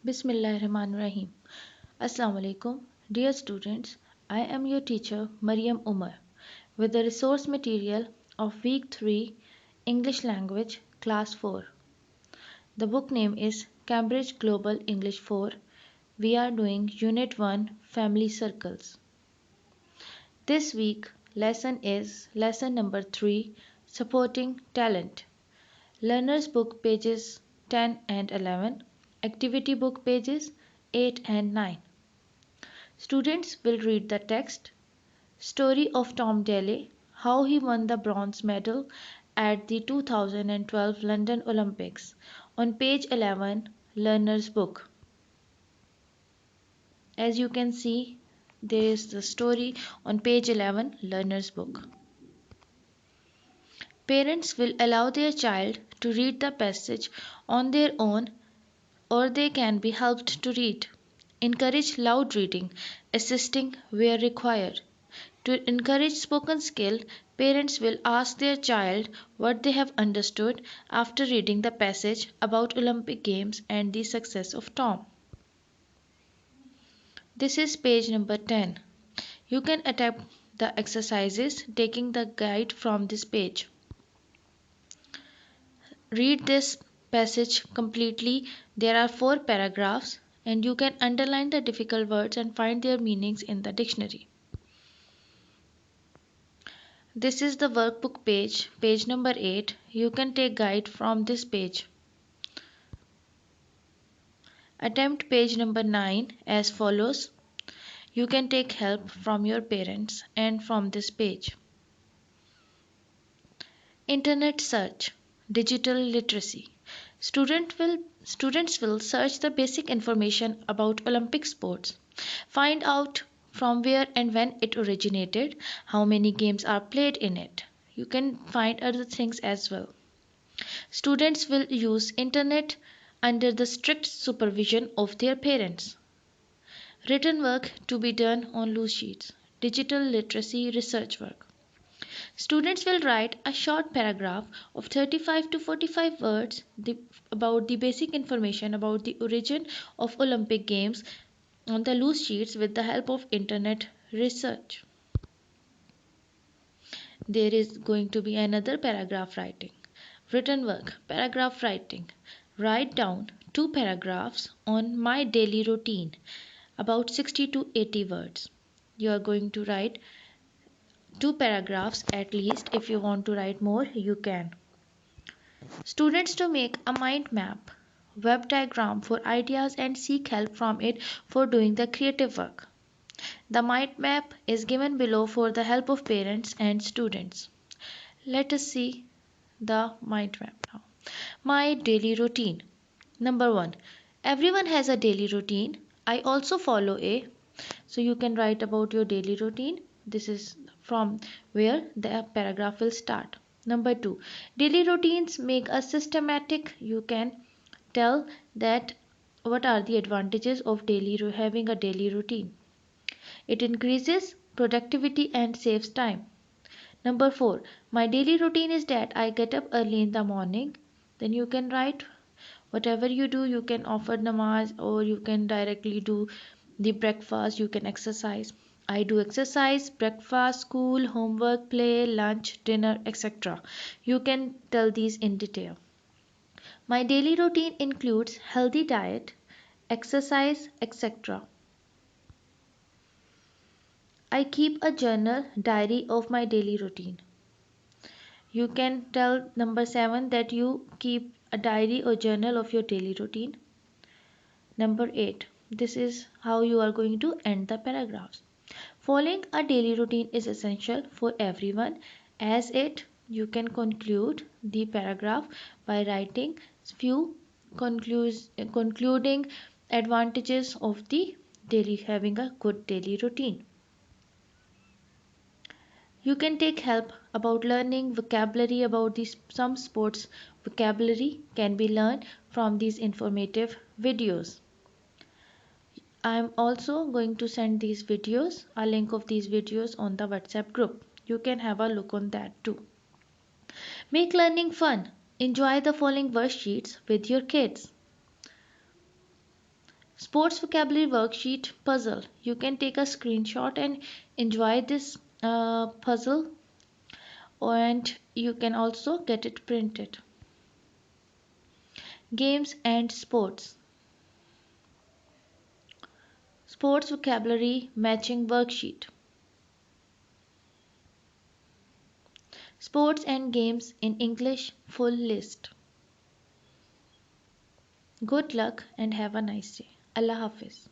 Bismillahirrahmanirrahim. Assalamu alaikum. Dear students, I am your teacher Mariam Umar with the resource material of Week 3 English Language Class 4. The book name is Cambridge Global English 4. We are doing Unit 1 Family Circles. This week lesson is lesson number 3 Supporting Talent. Learner's book pages 10 and 11. Activity book pages 8 and 9. Students will read the text. Story of Tom Daley, how he won the bronze medal at the 2012 London Olympics, on page 11, Learner's Book. As you can see, there is the story on page 11, Learner's Book. Parents will allow their child to read the passage on their own, or they can be helped to read. Encourage loud reading, assisting where required. To encourage spoken skill, parents will ask their child what they have understood after reading the passage about Olympic Games and the success of Tom. This is page number 10. You can attempt the exercises taking the guide from this page. Read this passage completely. There are 4 paragraphs and you can underline the difficult words and find their meanings in the dictionary. This is the workbook page, page number 8. You can take guide from this page. Attempt page number 9 as follows. You can take help from your parents and from this page. Internet search, digital literacy. Students will search the basic information about Olympic sports. Find out from where and when it originated, how many games are played in it. You can find other things as well. Students will use internet under the strict supervision of their parents. Written work to be done on loose sheets. Digital literacy research work. Students will write a short paragraph of 35 to 45 words about the basic information about the origin of Olympic Games on the loose sheets with the help of internet research. There is going to be another paragraph writing. Written work, paragraph writing. Write down 2 paragraphs on my daily routine, about 60 to 80 words. You are going to write 2 paragraphs at least. If you want to write more, you can. Students to make a mind map, web diagram for ideas and seek help from it for doing the creative work. The mind map is given below for the help of parents and students. Let us see the mind map now. My daily routine. Number 1. Everyone has a daily routine. I also follow a. So you can write about your daily routine. This is from where the paragraph will start. Number 2. Daily routines make us systematic. You can tell that what are the advantages of having a daily routine. It increases productivity and saves time. Number 4. My daily routine is that I get up early in the morning. Then you can write whatever you do. You can offer namaz or you can directly do the breakfast. You can exercise. I do exercise, breakfast, school, homework, play, lunch, dinner, etc. You can tell these in detail. My daily routine includes healthy diet, exercise, etc. I keep a journal diary of my daily routine. You can tell number 7 that you keep a diary or journal of your daily routine. Number 8. This is how you are going to end the paragraphs. Following a daily routine is essential for everyone, as it you can conclude the paragraph by writing few concluding advantages of the daily having a good daily routine. You can take help about learning vocabulary about some sports. Vocabulary can be learned from these informative videos. I am also going to send these videos, a link of these videos on the WhatsApp group. You can have a look on that too. Make learning fun. Enjoy the following worksheets with your kids. Sports vocabulary worksheet puzzle. You can take a screenshot and enjoy this puzzle, and you can also get it printed. Games and sports. Sports vocabulary matching worksheet. Sports and games in English full list. Good luck and have a nice day. Allah Hafiz.